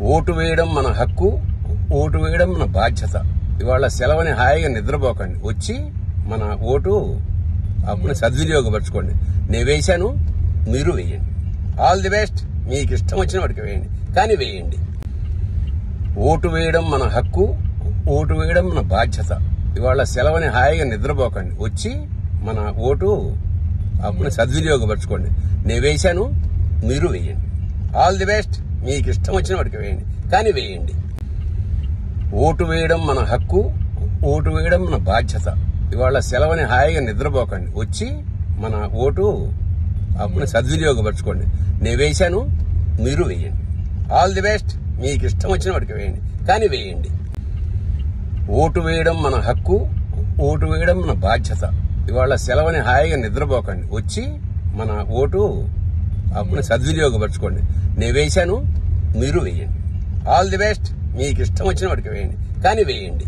Vote వేయడం మన హక్కు, ఓటు వేయడం మన బాధ్యత. ఇవాళ సెలవుని హాయిగా నిద్రపోకండి, వచ్చి మన ఓటు హక్కుని సద్వినియోగపరచుకోండి. నేను వేశాను, మీరు వేయండి. All the best. మీకు ఇష్టం వచ్చిన వాడికి వేయండి, కానీ వేయండి. ఓటు వేయడం మన హక్కు, ఓటు వేయడం మన బాధ్యత. ఇవాళ సెలవుని హాయిగా నిద్రపోకండి, వచ్చి మన ఓటు హక్కుని సద్వినియోగపరచుకోండి. నేను వేశాను, మీరు వేయండి. All the best. మీకు ఇష్టం వచ్చిన వాడికి వేయండి, కానీ వేయండి. ఓటు వేయడం మన హక్కు, ఓటు వేయడం మన బాధ్యత. ఇవాళ సెలవుని హాయిగా నిద్రపోకండి, వచ్చి మన ఓటు హక్కుని సద్వినియోగపరచుకోండి. నేను వేశాను, మీరు వేయండి. All the best. మీకు ఇష్టం వచ్చిన వాడికి వేయండి, కానీ వేయండి. ఓటు వేయడం మన హక్కు, ఓటు వేయడం మన బాధ్యత. ఇవాళ సెలవుని హాయిగా నిద్రపోకండి, వచ్చి మన ఓటు హక్కుని సద్వినియోగపరచుకోండి. నేను వేశాను, మీరు వేయండి. All the best. మీకు ఇష్టం వచ్చిన వాడికి వేయండి, కానీ వేయండి.